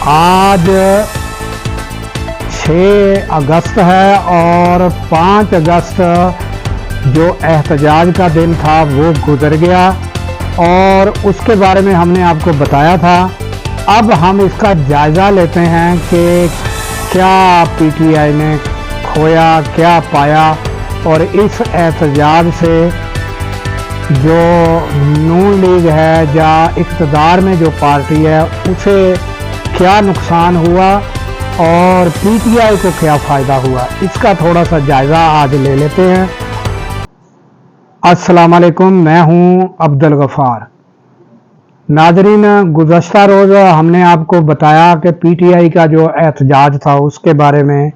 आज 6 अगस्त है और 5 अगस्त जो एहतजाज का दिन था वो गुजर गया और उसके बारे में हमने आपको बताया था। अब हम इसका जायज़ा लेते हैं कि क्या पीटीआई ने खोया, क्या पाया और इस एहतजाज से जो नून लीग है या इक़्तिदार में जो पार्टी है उसे क्या नुकसान हुआ और पीटीआई को क्या फ़ायदा हुआ, इसका थोड़ा सा जायज़ा आज ले लेते हैं। अस्सलाम वालेकुम, मैं हूं अब्दुल गफ़ार। नाज़रीन, गुज़श्ता रोज़ हमने आपको बताया कि पीटीआई का जो एहतजाज था उसके बारे में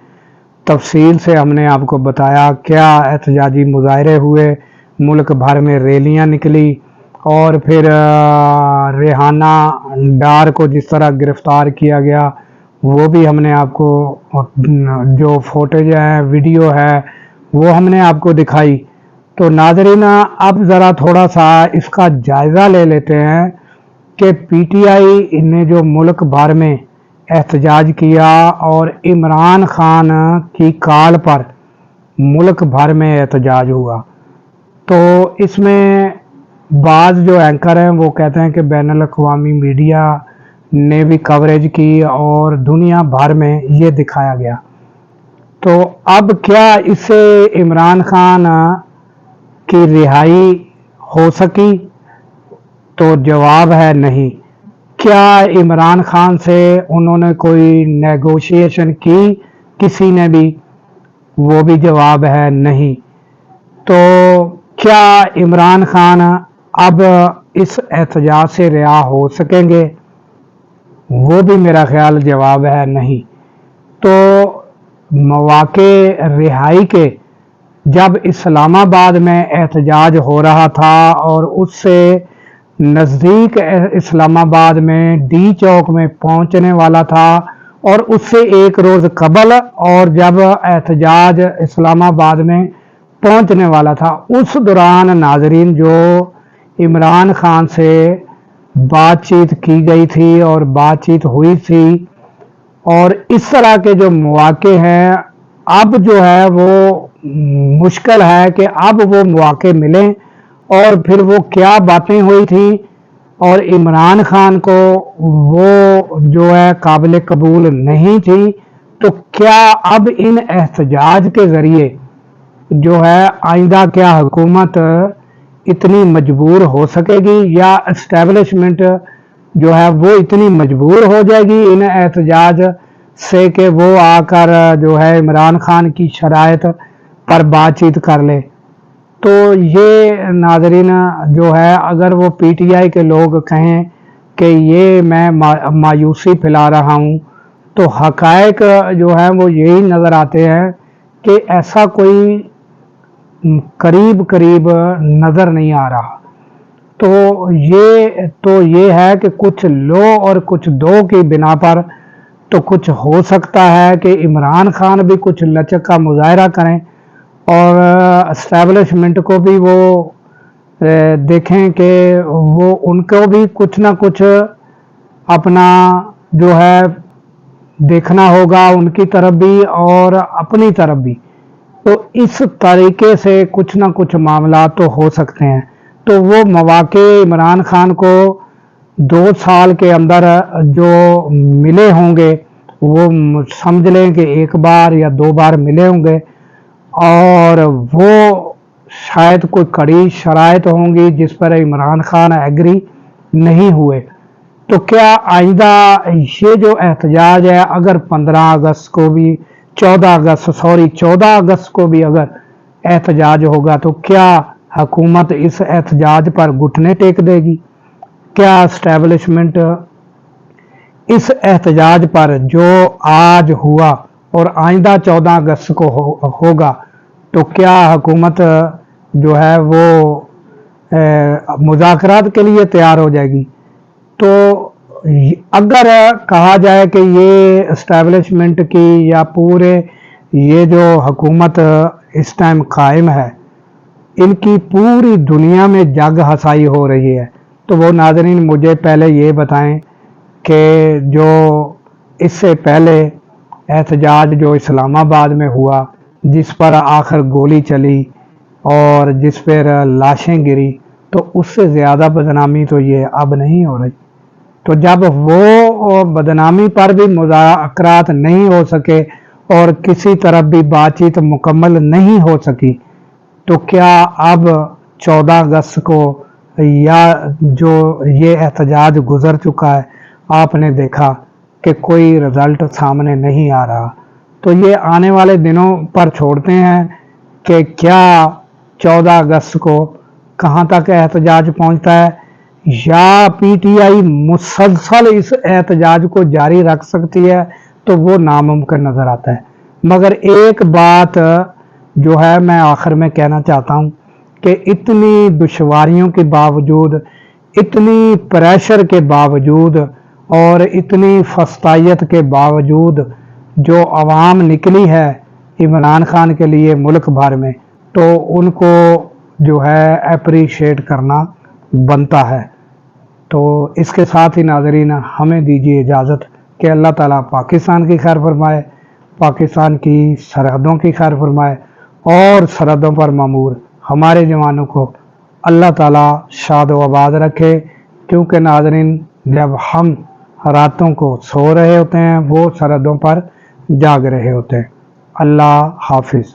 तफसील से हमने आपको बताया। क्या एहतजाजी मुज़ाहरे हुए, मुल्क भर में रैलियां निकली और फिर रेहाना डार को जिस तरह गिरफ़्तार किया गया वो भी हमने आपको, जो फुटेज है, वीडियो है, वो हमने आपको दिखाई। तो नाज़रीन, अब ज़रा थोड़ा सा इसका जायज़ा ले लेते हैं कि पीटीआई ने जो मुल्क भर में एहतजाज किया और इमरान खान की कॉल पर मुल्क भर में एहतजाज हुआ। तो इसमें बाज़ जो एंकर हैं वो कहते हैं कि बैनुल अक़वामी मीडिया ने भी कवरेज की और दुनिया भर में ये दिखाया गया। तो अब क्या इससे इमरान खान की रिहाई हो सकी? तो जवाब है नहीं। क्या इमरान खान से उन्होंने कोई नेगोशिएशन की किसी ने भी? वो भी जवाब है नहीं। तो क्या इमरान खान अब इस एहतजाज से रिहा हो सकेंगे? वो भी मेरा ख्याल जवाब है नहीं। तो मौके रिहाई के जब इस्लामाबाद में एहतजाज हो रहा था और उससे नज़दीक इस्लामाबाद में डी चौक में पहुंचने वाला था और उससे एक रोज़ कबल और जब एहतजाज इस्लामाबाद में पहुंचने वाला था उस दौरान नाज़रीन जो इमरान खान से बातचीत की गई थी और बातचीत हुई थी और इस तरह के जो मौके हैं अब जो है वो मुश्किल है कि अब वो मौके मिलें और फिर वो क्या बातें हुई थी और इमरान खान को वो जो है काबिल कबूल नहीं थी। तो क्या अब इन एहतजाज के ज़रिए जो है आइंदा क्या हुकूमत इतनी मजबूर हो सकेगी या एस्टेब्लिशमेंट जो है वो इतनी मजबूर हो जाएगी इन एहतजाज से कि वो आकर जो है इमरान खान की शराइत पर बातचीत कर ले? तो ये नाज़रीन जो है अगर वो पीटीआई के लोग कहें कि ये मैं मायूसी फैला रहा हूँ तो हक़ाइक़ जो है वो यही नज़र आते हैं कि ऐसा कोई करीब करीब नज़र नहीं आ रहा। तो ये है कि कुछ लो और कुछ दो की बिना पर तो कुछ हो सकता है कि इमरान खान भी कुछ लचक का मुजाहरा करें और एस्टेब्लिशमेंट को भी वो देखें कि वो उनको भी कुछ ना कुछ अपना जो है देखना होगा, उनकी तरफ भी और अपनी तरफ भी। तो इस तरीके से कुछ ना कुछ मामला तो हो सकते हैं। तो वो मौके इमरान खान को 2 साल के अंदर जो मिले होंगे वो समझ लें कि 1 बार या 2 बार मिले होंगे और वो शायद कोई कड़ी शराइत होंगी जिस पर इमरान खान एग्री नहीं हुए। तो क्या आइंदा ये जो एहतजाज है अगर 14 अगस्त को भी अगर एहतजाज होगा तो क्या हुकूमत इस एहतजाज पर घुटने टेक देगी? क्या एस्टेब्लिशमेंट इस एहतजाज पर जो आज हुआ और आइंदा 14 अगस्त को होगा तो क्या हुकूमत जो है वो मुज़ाकरात के लिए तैयार हो जाएगी? तो अगर कहा जाए कि ये एस्टेब्लिशमेंट की या पूरे ये जो हुकूमत इस टाइम कायम है इनकी पूरी दुनिया में जग हसाई हो रही है, तो वो नाज़रीन मुझे पहले ये बताएं कि जो इससे पहले एहतजाज जो इस्लामाबाद में हुआ, जिस पर आखिर गोली चली और जिस पर लाशें गिरी, तो उससे ज़्यादा बदनामी तो ये अब नहीं हो रही। तो जब वो बदनामी पर भी मुज़ाकरात नहीं हो सके और किसी तरफ भी बातचीत मुकम्मल नहीं हो सकी, तो क्या अब 14 अगस्त को या जो ये एहतजाज गुज़र चुका है, आपने देखा कि कोई रिज़ल्ट सामने नहीं आ रहा। तो ये आने वाले दिनों पर छोड़ते हैं कि क्या 14 अगस्त को कहाँ तक एहतजाज पहुँचता है, या पीटीआई मुसलसल इस एहतजाज को जारी रख सकती है, तो वो नामुमकिन नज़र आता है। मगर एक बात जो है मैं आखिर में कहना चाहता हूँ कि इतनी दुश्वारियों के बावजूद, इतनी प्रेशर के बावजूद और इतनी फस्तायत के बावजूद जो आवाम निकली है इमरान खान के लिए मुल्क भर में, तो उनको जो है अप्रिशिएट करना बनता है। तो इसके साथ ही नाज़रीन, हमें दीजिए इजाज़त कि अल्लाह ताला पाकिस्तान की खैर फरमाए, पाकिस्तान की सरहदों की खैर फरमाए और सरहदों पर मामूर हमारे जवानों को अल्लाह ताला शाद व आबाद रखे। क्योंकि नाज़रीन, जब हम रातों को सो रहे होते हैं, वो सरहदों पर जाग रहे होते हैं। अल्लाह हाफिज़।